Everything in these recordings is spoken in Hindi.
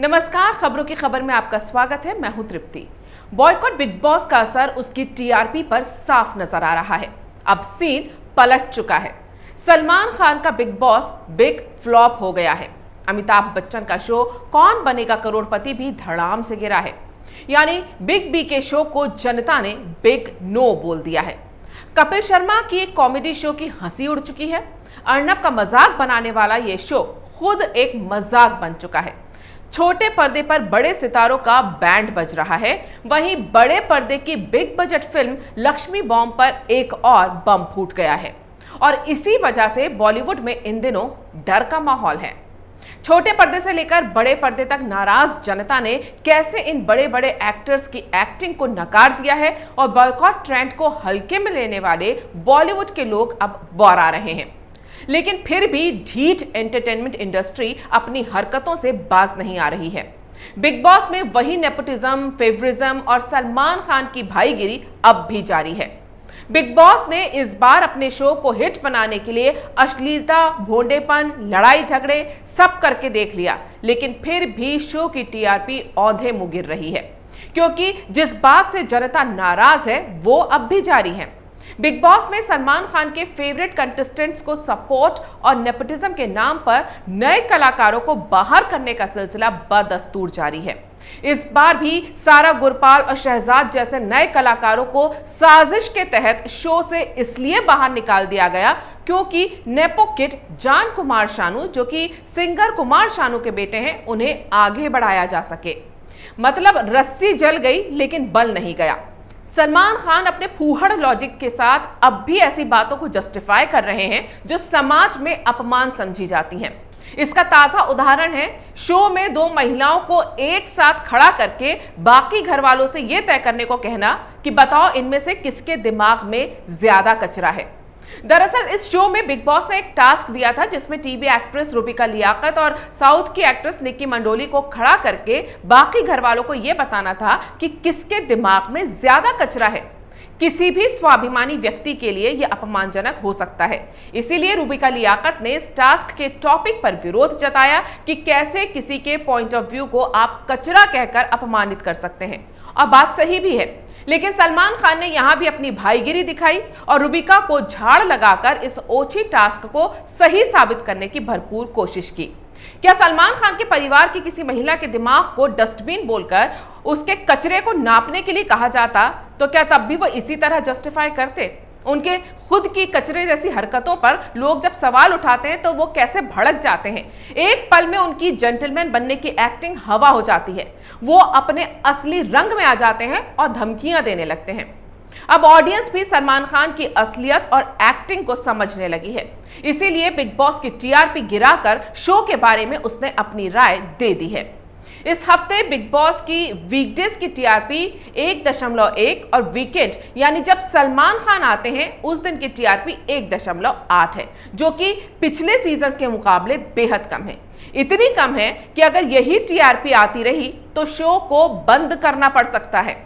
नमस्कार, खबरों की खबर में आपका स्वागत है। मैं हूं तृप्ति। बॉयकॉट बिग बॉस का असर उसकी टीआरपी पर साफ नजर आ रहा है। अब सीन पलट चुका है। सलमान खान का बिग बॉस बिग फ्लॉप हो गया है। अमिताभ बच्चन का शो कौन बनेगा करोड़पति भी धड़ाम से गिरा है। यानी बिग बी के शो को जनता ने बिग नो बोल दिया है। कपिल शर्मा की एक कॉमेडी शो की हंसी उड़ चुकी है। अर्नब का मजाक बनाने वाला ये शो खुद एक मजाक बन चुका है। छोटे पर्दे पर बड़े सितारों का बैंड बज रहा है, वहीं बड़े पर्दे की big budget film Lakshmi bomb पर एक और बम फूट गया है और इसी वजह से बॉलीवुड में इन दिनों डर का माहौल है। छोटे पर्दे से लेकर बड़े पर्दे तक नाराज जनता ने कैसे इन बड़े बड़े एक्टर्स की एक्टिंग को नकार दिया है और बॉयकॉट ट्रेंड को हल्के में लेने वाले बॉलीवुड के लोग अब बौरा रहे हैं। लेकिन फिर भी ढीठ एंटरटेनमेंट इंडस्ट्री अपनी हरकतों से बाज नहीं आ रही है। बिग बॉस में वही नेपोटिज्म, फेवरिज्म और सलमान खान की भाईगिरी अब भी जारी है। बिग बॉस ने इस बार अपने शो को हिट बनाने के लिए अश्लीलता, भोंडेपन, लड़ाई झगड़े सब करके देख लिया, लेकिन फिर भी शो की टीआरपी औंधे मुंह गिर रही है, क्योंकि जिस बात से जनता नाराज है वो अब भी जारी है। बिग बॉस में सलमान खान के फेवरेट कंटेस्टेंट्स को सपोर्ट और नेपोटिज्म के नाम पर नए कलाकारों को बाहर करने का सिलसिला बदस्तूर जारी है। इस बार भी सारा गुरपाल और शहजाद जैसे नए कलाकारों को साजिश के तहत शो से इसलिए बाहर निकाल दिया गया क्योंकि नेपो किड जान कुमार शानू, जो कि सिंगर कुमार शानू के बेटे हैं, उन्हें आगे बढ़ाया जा सके। मतलब रस्सी जल गई लेकिन बल नहीं गया। सलमान खान अपने फूहड़ लॉजिक के साथ अब भी ऐसी बातों को जस्टिफाई कर रहे हैं जो समाज में अपमान समझी जाती हैं। इसका ताजा उदाहरण है शो में दो महिलाओं को एक साथ खड़ा करके बाकी घर वालों से यह तय करने को कहना कि बताओ इनमें से किसके दिमाग में ज्यादा कचरा है। दरअसल इस शो में बिग बॉस ने एक टास्क दिया था जिसमें टीवी एक्ट्रेस रूबिका लियाकत और साउथ की एक्ट्रेस निक्की मंडोली को खड़ा करके बाकी घर वालों को यह बताना था कि किसके दिमाग में ज्यादा कचरा है। किसी भी स्वाभिमानी व्यक्ति के लिए यह अपमानजनक हो सकता है। इसीलिए रूबिका लियाकत ने इस टास्क के टॉपिक पर विरोध जताया कि कैसे किसी के पॉइंट ऑफ व्यू को आप कचरा कहकर अपमानित कर सकते हैं, और बात सही भी है। लेकिन सलमान खान ने यहां भी अपनी भाईगिरी दिखाई और रूबिका को झाड़ लगाकर इस ओछी टास्क को सही साबित करने की भरपूर कोशिश की। क्या सलमान खान के परिवार की किसी महिला के दिमाग को डस्टबिन बोलकर उसके कचरे को नापने के लिए कहा जाता तो क्या तब भी वो इसी तरह जस्टिफाई करते? उनके खुद की कचरे जैसी हरकतों पर लोग जब सवाल उठाते हैं तो वो कैसे भड़क जाते हैं। एक पल में उनकी जेंटलमैन बनने की एक्टिंग हवा हो जाती है। वो अपने असली रंग में आ जाते हैं और धमकियां देने लगते हैं। अब ऑडियंस भी सलमान खान की असलियत और एक्टिंग को समझने लगी है। इसीलिए बिग बॉस की टीआरपी गिराकर शो के बारे में उसने अपनी राय दे दी है। इस हफ्ते बिग बॉस की वीकडेज की टीआरपी 1.1 और वीकेंड यानी जब सलमान खान आते हैं उस दिन की टीआरपी 1.8 है, जो कि पिछले सीजन के मुकाबले बेहद कम है। इतनी कम है कि अगर यही टीआरपी आती रही तो शो को बंद करना पड़ सकता है।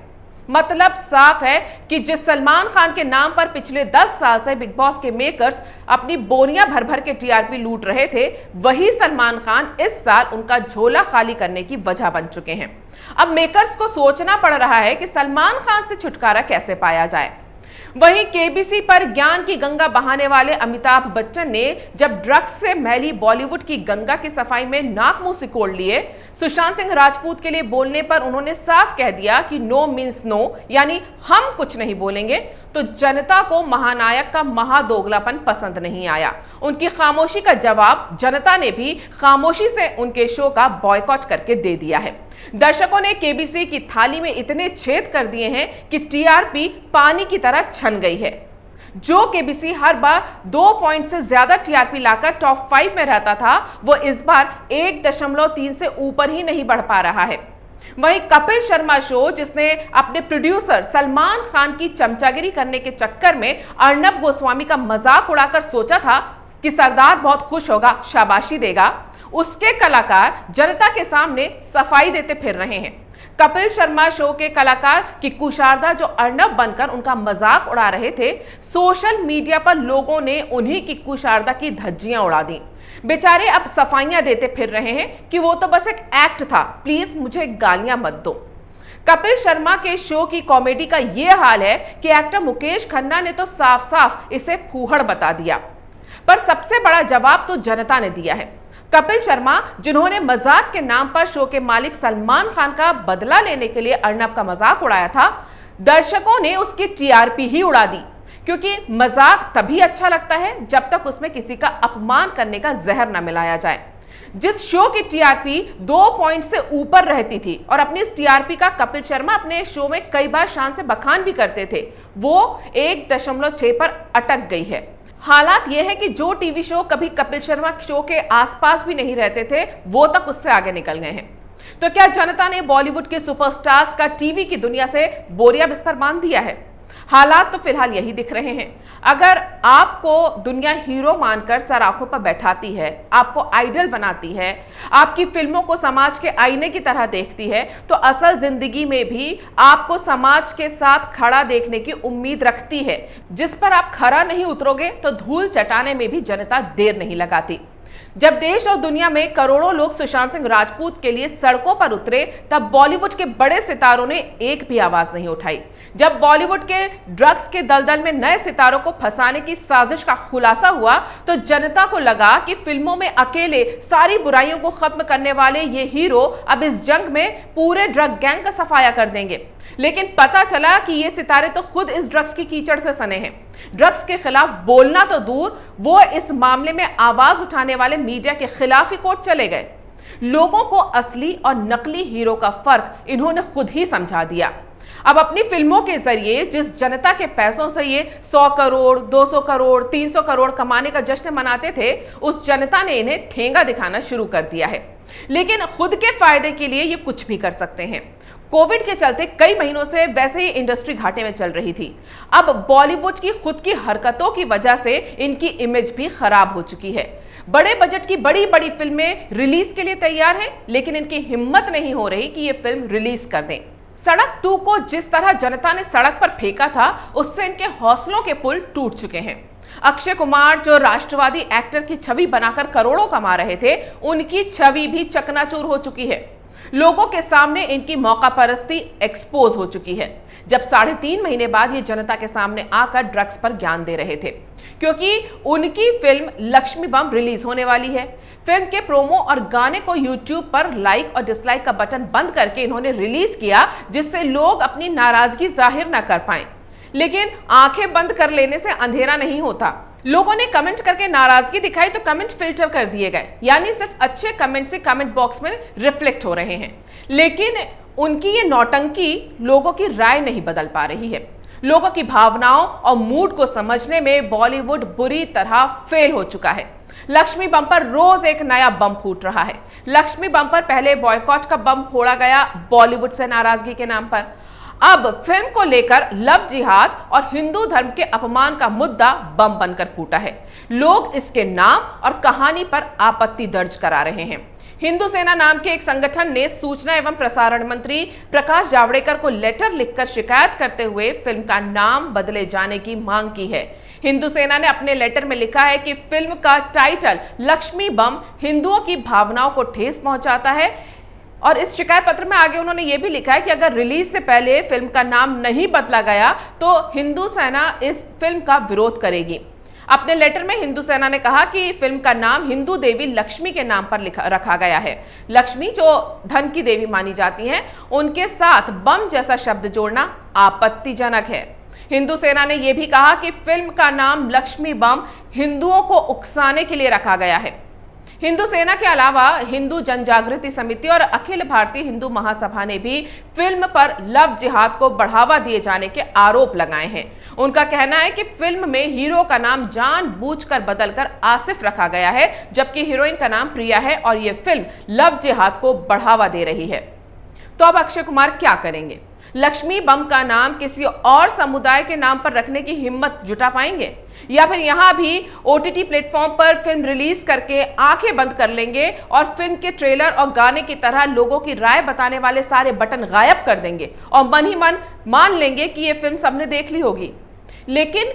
मतलब साफ है कि जिस सलमान खान के नाम पर पिछले 10 साल से बिग बॉस के मेकर्स अपनी बोरियां भर भर के टीआरपी लूट रहे थे, वही सलमान खान इस साल उनका झोला खाली करने की वजह बन चुके हैं। अब मेकर्स को सोचना पड़ रहा है कि सलमान खान से छुटकारा कैसे पाया जाए। वहीं केबीसी पर ज्ञान की गंगा बहाने वाले अमिताभ बच्चन ने जब ड्रग्स से मैली बॉलीवुड की गंगा की सफाई में नाक मुंह सिकोड़ लिए, सुशांत सिंह राजपूत के लिए बोलने पर उन्होंने साफ कह दिया कि नो मीन्स नो, यानी हम कुछ नहीं बोलेंगे, तो जनता को महानायक का महादोगलापन पसंद नहीं आया। उनकी खामोशी का जवाब जनता ने भी खामोशी से उनके शो का बॉयकॉट करके दे दिया है। दर्शकों ने केबीसी की थाली में इतने छेद कर दिए हैं कि टीआरपी पानी की तरह छन गई है। जो केबीसी हर बार 2 पॉइंट से ज्यादा टीआरपी लाकर टॉप 5 में रहता था, वो इस बार 1.3 से ऊपर ही नहीं बढ़ पा रहा है। वहीं कपिल शर्मा शो, जिसने अपने प्रोड्यूसर सलमान खान की चमचागिरी करने के चक्कर में अर्नब गोस्वामी का मजाक उड़ाकर सोचा था कि सरदार बहुत खुश होगा, शाबाशी देगा, उसके कलाकार जनता के सामने सफाई देते फिर रहे हैं। कपिल शर्मा शो के कलाकार किक्कू शारदा जो अर्नब बनकर उनका मजाक उड़ा रहे थे, सोशल मीडिया पर लोगों ने उन्हीं किक्कू शारदा की धज्जियां उड़ा दी। बेचारे अब सफाइयां देते फिर रहे हैं कि वो तो बस एक एक्ट था, प्लीज मुझे गालियां मत दो। कपिल शर्मा के शो की कॉमेडी का यह हाल है कि एक्टर मुकेश खन्ना ने तो साफ साफ इसे फूहड़ बता दिया। पर सबसे बड़ा जवाब तो जनता ने दिया है। कपिल शर्मा, जिन्होंने मजाक के नाम पर शो के मालिक सलमान खान का बदला लेने के लिए अर्नब का मजाक उड़ाया था, दर्शकों ने उसकी टीआरपी ही उड़ा दी। क्योंकि मजाक तभी अच्छा लगता है जब तक उसमें किसी का अपमान करने का जहर न मिलाया जाए। जिस शो की टीआरपी 2 पॉइंट से ऊपर रहती थी और अपनी इस टीआरपी का कपिल शर्मा अपने शो में कई बार शान से बखान भी करते थे, वो 1.6 पर अटक गई है। हालात यह है कि जो टीवी शो कभी कपिल शर्मा शो के आसपास भी नहीं रहते थे, वो तक उससे आगे निकल गए हैं। तो क्या जनता ने बॉलीवुड के सुपरस्टार्स का टीवी की दुनिया से बोरिया बिस्तर बांध दिया है? हालात तो फिलहाल यही दिख रहे हैं। अगर आपको दुनिया हीरो मानकर सर आंखों पर बैठाती है, आपको आइडल बनाती है, आपकी फिल्मों को समाज के आईने की तरह देखती है, तो असल जिंदगी में भी आपको समाज के साथ खड़ा देखने की उम्मीद रखती है। जिस पर आप खरा नहीं उतरोगे तो धूल चटाने में भी जनता देर नहीं लगाती। जब देश और दुनिया में करोड़ों लोग सुशांत सिंह राजपूत के लिए सड़कों पर उतरे, तब बॉलीवुड के बड़े सितारों ने एक भी आवाज नहीं उठाई। जब बॉलीवुड के ड्रग्स के दलदल में नए सितारों को फंसाने की साजिश का खुलासा हुआ, तो जनता को लगा कि फिल्मों में अकेले सारी बुराइयों को खत्म करने वाले ये हीरो अब इस जंग में पूरे ड्रग गैंग का सफाया कर देंगे। लेकिन पता चला कि ये सितारे तो खुद इस ड्रग्स की कीचड़ से सने हैं। ड्रग्स के खिलाफ बोलना तो दूर, वो इस मामले में आवाज उठाने वाले मीडिया के खिलाफ ही कोर्ट चले गए। लोगों को असली और नकली हीरो का फर्क इन्होंने खुद ही समझा दिया। अब अपनी फिल्मों के जरिए जिस जनता के पैसों से ये 100 करोड़, 200 करोड़, 300 करोड़ कमाने का जश्न मनाते थे, उस जनता ने इन्हें ठेंगा दिखाना शुरू कर दिया है। लेकिन खुद के फायदे के लिए ये कुछ भी कर सकते हैं। कोविड के चलते कई महीनों से वैसे ही इंडस्ट्री घाटे में चल रही थी। अब बॉलीवुड की खुद की हरकतों की वजह से इनकी इमेज भी खराब हो चुकी है। बड़े बजट की बड़ी बड़ी फिल्में रिलीज के लिए तैयार हैं, लेकिन इनकी हिम्मत नहीं हो रही कि ये फिल्म रिलीज कर दें। सड़क 2 को जिस तरह जनता ने सड़क पर फेंका था, उससे इनके हौसलों के पुल टूट चुके हैं। अक्षय कुमार, जो राष्ट्रवादी एक्टर की छवि बनाकर करोड़ों कमा रहे थे, उनकी छवि भी चकनाचूर हो चुकी है। लोगों के सामने इनकी मौका परस्ती एक्सपोज हो चुकी है। जब 3.5 महीने बाद ये जनता के सामने आकर ड्रग्स पर ज्ञान दे रहे थे, क्योंकि उनकी फिल्म लक्ष्मी बम रिलीज होने वाली है। फिल्म के प्रोमो और गाने को यूट्यूब पर लाइक और डिसलाइक का बटन बंद करके इन्होंने रिलीज किया, जिससे लोग अपनी नाराजगी जाहिर न कर पाए। लेकिन आंखें बंद कर लेने से अंधेरा नहीं होता। लोगों ने कमेंट करके नाराजगी दिखाई तो कमेंट फिल्टर कर दिए गए, यानी सिर्फ अच्छे कमेंट से कमेंट बॉक्स में रिफ्लेक्ट हो रहे हैं। लेकिन उनकी ये नौटंकी लोगों की राय नहीं बदल पा रही है। लोगों की भावनाओं और मूड को समझने में बॉलीवुड बुरी तरह फेल हो चुका है। लक्ष्मी बम पर रोज एक नया बम फूट रहा है। लक्ष्मी बम पर पहले बॉयकॉट का बम फोड़ा गया बॉलीवुड से नाराजगी के नाम पर। अब फिल्म को लेकर लव जिहाद और हिंदू धर्म के अपमान का मुद्दा बम बनकर फूटा है। लोग इसके नाम और कहानी पर आपत्ति दर्ज करा रहे हैं। हिंदू सेना नाम के एक संगठन ने सूचना एवं प्रसारण मंत्री प्रकाश जावड़ेकर को लेटर लिखकर शिकायत करते हुए फिल्म का नाम बदले जाने की मांग की है। हिंदू सेना ने अपने लेटर में लिखा है कि फिल्म का टाइटल लक्ष्मी बम हिंदुओं की भावनाओं को ठेस पहुंचाता है। और इस शिकायत पत्र में आगे उन्होंने ये भी लिखा है कि अगर रिलीज से पहले फिल्म का नाम नहीं बदला गया तो हिंदू सेना इस फिल्म का विरोध करेगी। अपने लेटर में हिंदू सेना ने कहा कि फिल्म का नाम हिंदू देवी लक्ष्मी के नाम पर रखा गया है। लक्ष्मी जो धन की देवी मानी जाती हैं, उनके साथ बम जैसा शब्द जोड़ना आपत्तिजनक है। हिंदू सेना ने यह भी कहा कि फिल्म का नाम लक्ष्मी बम हिंदुओं को उकसाने के लिए रखा गया है। हिंदू सेना के अलावा हिंदू जनजागृति समिति और अखिल भारतीय हिंदू महासभा ने भी फिल्म पर लव जिहाद को बढ़ावा दिए जाने के आरोप लगाए हैं। उनका कहना है कि फिल्म में हीरो का नाम जानबूझकर बदलकर आसिफ रखा गया है, जबकि हीरोइन का नाम प्रिया है और यह फिल्म लव जिहाद को बढ़ावा दे रही है। तो अब अक्षय कुमार क्या करेंगे? लक्ष्मी बम का नाम किसी और समुदाय के नाम पर रखने की हिम्मत जुटा पाएंगे, या फिर यहां भी ओटीटी प्लेटफॉर्म पर फिल्म रिलीज करके आंखें बंद कर लेंगे और फिल्म के ट्रेलर और गाने की तरह लोगों की राय बताने वाले सारे बटन गायब कर देंगे और मन ही मन मान लेंगे कि यह फिल्म सबने देख ली होगी। लेकिन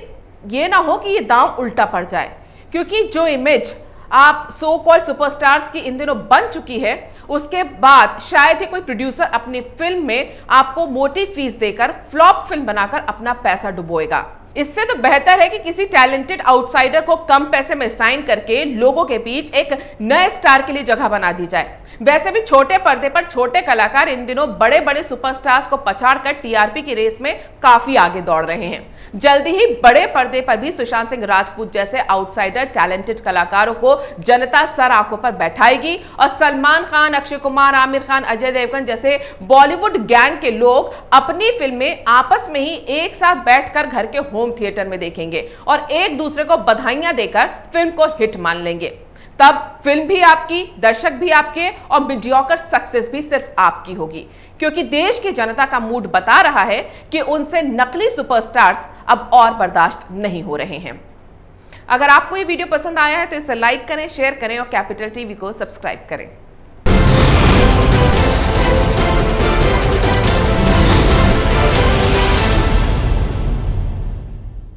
यह ना हो कि यह दांव उल्टा पड़ जाए, क्योंकि जो इमेज आप सो कॉल्ड सुपरस्टार्स की इन दिनों बन चुकी है, उसके बाद शायद ही कोई प्रोड्यूसर अपनी फिल्म में आपको मोटी फीस देकर फ्लॉप फिल्म बनाकर अपना पैसा डुबोएगा। इससे तो बेहतर है कि किसी टैलेंटेड आउटसाइडर को कम पैसे में साइन करके लोगों के बीच एक नए स्टार के लिए जगह बना दी जाए। वैसे भी छोटे पर्दे पर छोटे कलाकार इन दिनों बड़े बड़े सुपरस्टार्स को पछाड़कर टीआरपी की रेस में काफी आगे दौड़ रहे हैं। जल्दी ही बड़े पर्दे पर भी सुशांत सिंह राजपूत जैसे आउटसाइडर टैलेंटेड कलाकारों को जनता सर आंखों पर बैठाएगी और सलमान खान, अक्षय कुमार, आमिर खान, अजय देवगन जैसे बॉलीवुड गैंग के लोग अपनी फिल्में आपस में ही एक साथ बैठकर घर के होम थिएटर में देखेंगे और एक दूसरे को बधाइयां देकर फिल्म को हिट मान लेंगे। तब फिल्म भी आपकी, दर्शक भी आपके और मीडियोकर सक्सेस भी सिर्फ आपकी होगी, क्योंकि देश की जनता का मूड बता रहा है कि उनसे नकली सुपरस्टार्स अब और बर्दाश्त नहीं हो रहे हैं। अगर आपको ये वीडियो पसंद आया है तो इसे लाइक करें, शेयर करें और कैपिटल टीवी को सब्सक्राइब करें।